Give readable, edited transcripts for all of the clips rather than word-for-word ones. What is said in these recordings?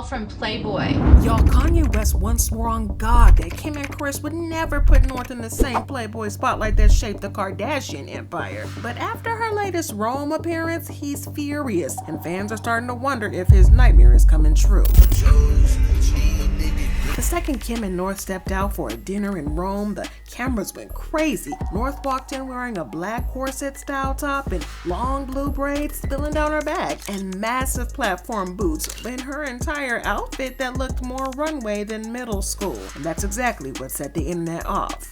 from Playboy. Y'all, Kanye West once swore on God that Kim and Kris would never put North in the same Playboy spotlight that shaped the Kardashian empire. But after her latest Rome appearance, he's furious, and fans are starting to wonder if his nightmare is coming true. The second Kim and North stepped out for a dinner in Rome, the cameras went crazy. North walked in wearing a black corset-style top and long blue braids spilling down her back, and massive platform boots in her entire outfit that looked more runway than middle school. And that's exactly what set the internet off.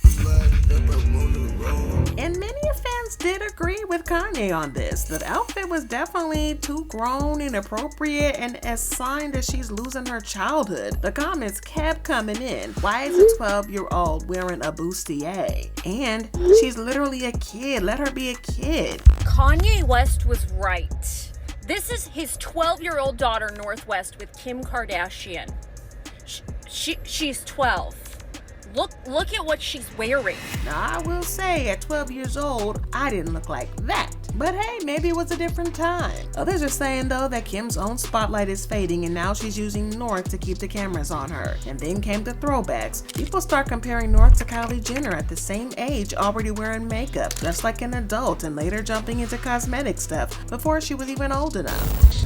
And many fans did agree with Kanye on this. The outfit was definitely too grown, inappropriate, and a sign that she's losing her childhood. The comments kept coming in. Why is a 12-year-old wearing a bustier? And she's literally a kid. Let her be a kid. Kanye West was right. This is his 12-year-old daughter, North West, with Kim Kardashian. She's 12. Look at what she's wearing. Now, I will say, at 12 years old, I didn't look like that. But hey, maybe it was a different time. Others are saying, though, that Kim's own spotlight is fading and now she's using North to keep the cameras on her. And then came the throwbacks. People start comparing North to Kylie Jenner at the same age, already wearing makeup, just like an adult, and later jumping into cosmetic stuff before she was even old enough.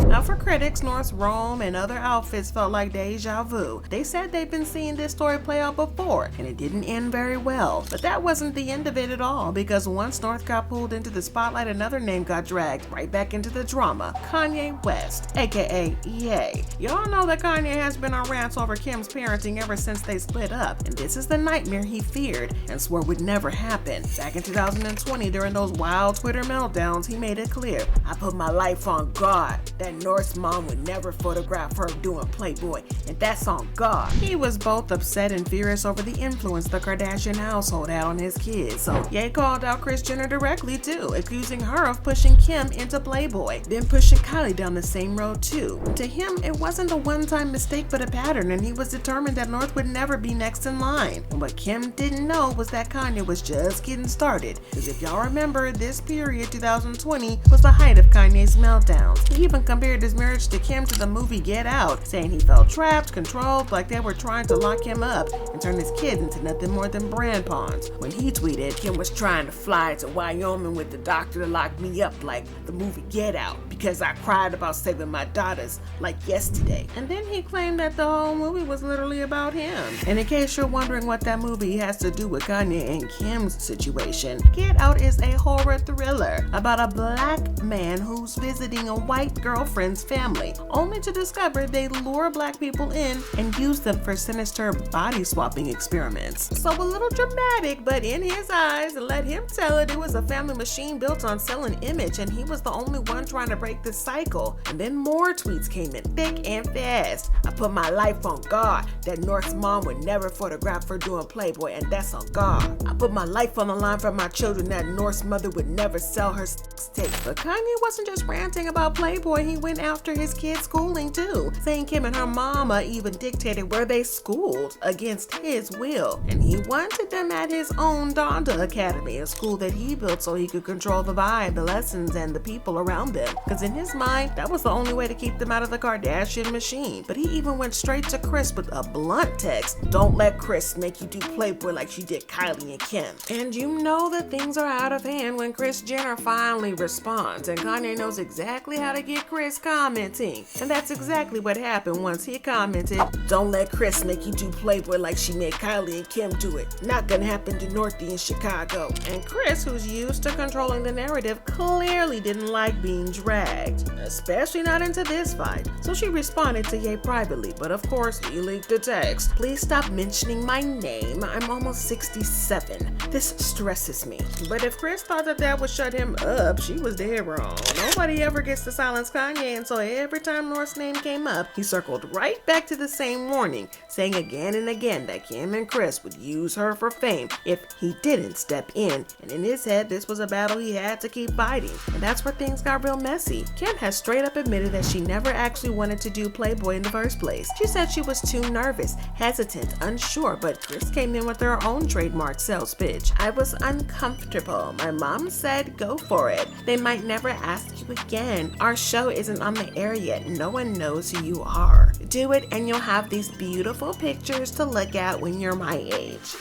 Now, for critics, North's Rome and other outfits felt like deja vu. They said they've been seeing this story play out before, and it didn't end very well. But that wasn't the end of it at all, because once North got pulled into the spotlight, another name got dragged right back into the drama: Kanye West, aka Ye. Y'all know that Kanye has been on rants over Kim's parenting ever since they split up, and this is the nightmare he feared and swore would never happen. Back in 2020, during those wild Twitter meltdowns, he made it clear: "I put my life on God that North's mom would never photograph her doing Playboy, and that's on God." He was both upset and furious over the influence the Kardashian household had on his kids, so Ye called out Kris Jenner directly too, accusing her of pushing Kim into Playboy, then pushing Kylie down the same road too. To him, it wasn't a one-time mistake but a pattern, and he was determined that North would never be next in line. And what Kim didn't know was that Kanye was just getting started, because if y'all remember, this period, 2020, was the height of Kanye's meltdowns. He even compared his marriage to Kim to the movie Get Out, saying he felt trapped, controlled, like they were trying to lock him up and turn his kids into nothing more than brand pawns. When he tweeted, "Kim was trying to fly to Wyoming with the doctor to lock me up like the movie Get Out because I cried about saving my daughters like yesterday." And then he claimed that the whole movie was literally about him. And in case you're wondering what that movie has to do with Kanye and Kim's situation, Get Out is a horror thriller about a black man who's visiting a white girlfriend's family, only to discover they lure black people in and use them for sinister body swapping experiments. So a little dramatic, but in his eyes, let him tell it was a family machine built on selling image, and he was the only one trying to break the cycle. And then more tweets came in thick and fast. "I put my life on God that North's mom would never photograph her doing Playboy, and that's on God. I put my life on the line for my children that North's mother would never sell her tape." But Kanye wasn't just ranting about Playboy, he went after his kids' schooling too, saying Kim and her mama even dictated where they schooled against his will, and he wanted them at his own Donda Academy, a school that he built so he could control the vibe, the lessons, and the people around them, because in his mind, that was the only way to keep them out of the Kardashian machine. But he even went straight to Kris with a blunt text: "Don't let Kris make you do Playboy like she did Kylie and Kim." And you know that things are out of hand when Kris Jenner finally responds, and Kanye knows exactly how to get Kris commenting. And that's exactly what happened once he commented, "Don't let Kris make you do Playboy like she made Kylie and Kim do it. Not gonna happen to Northie in Chicago." And Kris, who's used to controlling the narrative, clearly didn't like being dragged, especially not into this fight. So she responded to Ye privately, but of course he leaked the text. "Please stop mentioning my name. I'm almost 67. This stresses me." But if Kris thought that would shut him up, she was dead wrong. Nobody ever gets to silence Kanye, and so every time North's name came up, he circled right back to the same warning, saying again and again that Kim and Kris would use her for fame if he didn't step in. And in his head, this was a battle he had to keep fighting. And that's where things got real messy. Kim has straight up admitted that she never actually wanted to do Playboy in the first place. She said she was too nervous, hesitant, unsure, but Kris came in with her own trademark sales pitch. image. I was uncomfortable. My mom said go for it. They might never ask you again. Our show isn't on the air yet. No one knows who you are. Do it and you'll have these beautiful pictures to look at when you're my age.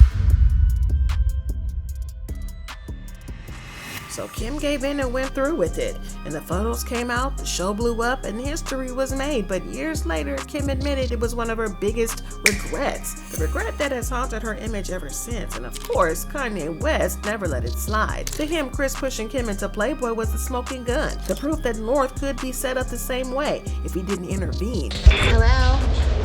So Kim gave in and went through with it, and the photos came out, the show blew up, and history was made. But years later, Kim admitted it was one of her biggest regrets, the regret that has haunted her image ever since. And of course, Kanye West never let it slide. To him, Kris pushing Kim into Playboy was the smoking gun, the proof that North could be set up the same way if he didn't intervene. Hello?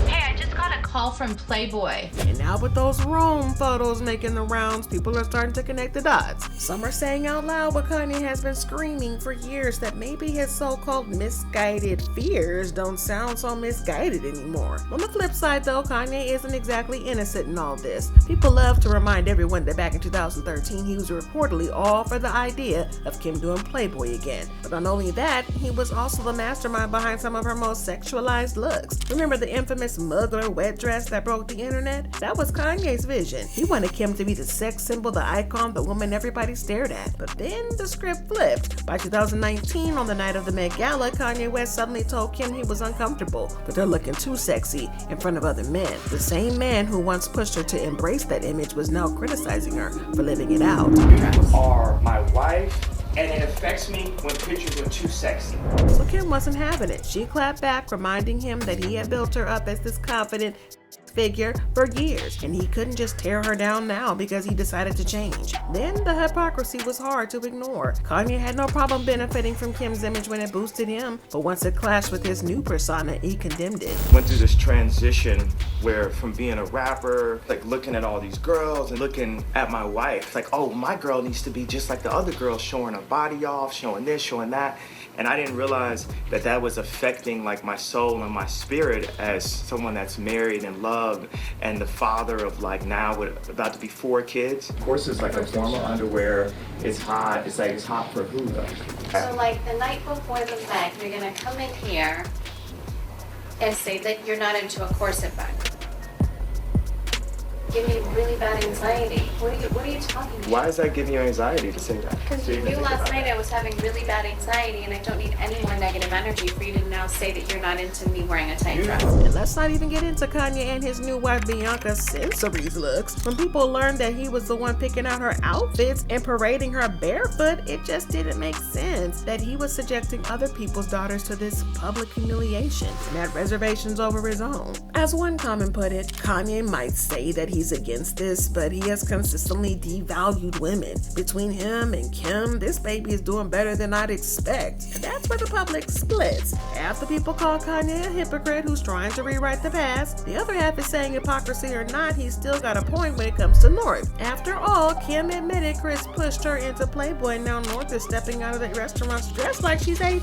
Hey, I just got a call from Playboy. And now with those Rome photos making the rounds, people are starting to connect the dots. Some are saying out loud what Kanye has been screaming for years, that maybe his so-called misguided fears don't sound so misguided anymore. On the flip side though, Kanye isn't exactly innocent in all this. People love to remind everyone that back in 2013 he was reportedly all for the idea of Kim doing Playboy again. But not only that, he was also the mastermind behind some of her most sexualized looks. Remember the infamous Mugler wet dress that broke the internet? That was Kanye's vision. He wanted Kim to be the sex symbol, the icon, the woman everybody stared at. But then the script flipped. By 2019, on the night of the Met Gala, Kanye West suddenly told Kim he was uncomfortable with her looking too sexy in front of other men. The same man who once pushed her to embrace that image was now criticizing her for living it out. You are my wife, and it affects me when pictures are too sexy. So Kim wasn't having it. She clapped back, reminding him that he had built her up as this confident figure for years, and he couldn't just tear her down now because he decided to change. Then the hypocrisy was hard to ignore. Kanye had no problem benefiting from Kim's image when it boosted him, but once it clashed with his new persona, he condemned it. Went through this transition where from being a rapper, like looking at all these girls and looking at my wife, like, oh, my girl needs to be just like the other girls, showing her body off, showing this, showing that. And I didn't realize that that was affecting like my soul and my spirit as someone that's married and loved and the father of like now with about to be 4 kids. Of course, it's like a formal underwear. It's hot. It's like it's hot for who though? So like the night before the Met, you're gonna come in here and say that you're not into a corset bag. Give me really bad anxiety. What are you talking about? Why is that giving you anxiety to say that? Because you knew last night I was having really bad anxiety and I don't need any more negative energy for you to now say that you're not into me wearing a tight dress. And let's not even get into Kanye and his new wife Bianca Censori's looks. When people learned that he was the one picking out her outfits and parading her barefoot, it just didn't make sense that he was subjecting other people's daughters to this public humiliation and had reservations over his own. As one comment put it, Kanye might say that he's against this, but he has consistently devalued women. Between him and Kim, this baby is doing better than I'd expect. And that's where the public splits. Half the people call Kanye a hypocrite who's trying to rewrite the past. The other half is saying hypocrisy or not, he's still got a point when it comes to North. After all, Kim admitted Kris pushed her into Playboy. Now North is stepping out of the restaurants dressed like she's 18.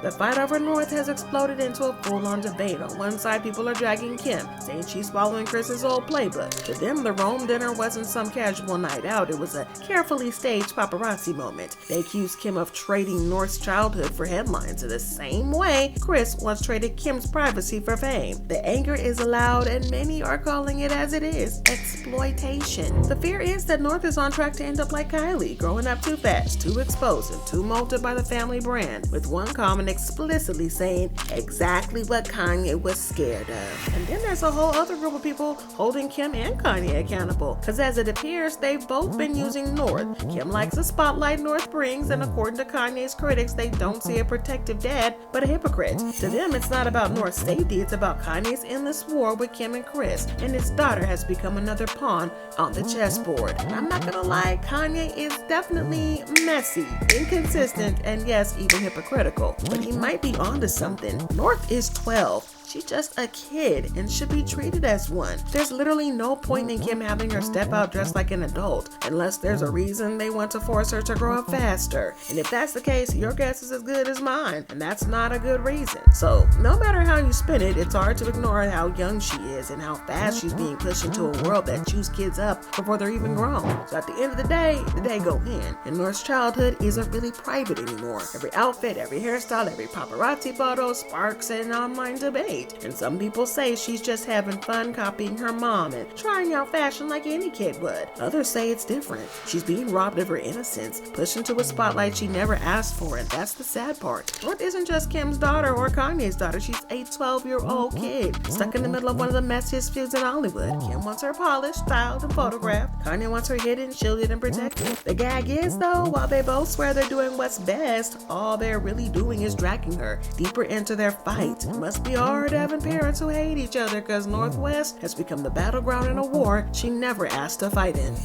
The fight over North has exploded into a full-on debate. On one side, people are dragging Kim, saying she's following Kris's old playbook. To them, the Rome dinner wasn't some casual night out. It was a carefully staged paparazzi moment. They accused Kim of trading North's childhood for headlines in the same way Kris once traded Kim's privacy for fame. The anger is loud and many are calling it as it is, exploitation. The fear is that North is on track to end up like Kylie, growing up too fast, too exposed, and too molded by the family brand, with one comment explicitly saying exactly what Kanye was scared of. And then there's a whole other group of people holding Kim and Kanye accountable, because as it appears, they've both been using North. Kim likes the spotlight North brings, and according to Kanye's critics, they don't see a protective dad, but a hypocrite. To them, it's not about North's safety, it's about Kanye's endless war with Kim and Kris, and his daughter has become another pawn on the chessboard. I'm not gonna lie, Kanye is definitely messy, inconsistent, and yes, even hypocritical, but he might be onto something. North is 12. She's just a kid and should be treated as one. There's literally no point in Kim having her step out dressed like an adult, unless there's a reason they want to force her to grow up faster. And if that's the case, your guess is as good as mine, and that's not a good reason. So no matter how you spin it, it's hard to ignore how young she is and how fast she's being pushed into a world that chews kids up before they're even grown. So at the end of the day go in. And North's childhood isn't really private anymore. Every outfit, every hairstyle, every paparazzi photo sparks an online debate. hate. And some people say she's just having fun copying her mom and trying out fashion like any kid would. Others say it's different. She's being robbed of her innocence, pushed into a spotlight she never asked for, and that's the sad part. North isn't just Kim's daughter or Kanye's daughter. She's a 12-year-old kid stuck in the middle of one of the messiest feuds in Hollywood. Kim wants her polished, styled, and photographed. Kanye wants her hidden, shielded, and protected. The gag is, though, while they both swear they're doing what's best, all they're really doing is dragging her deeper into their fight. It must be hard having parents who hate each other, because North West has become the battleground in a war she never asked to fight in.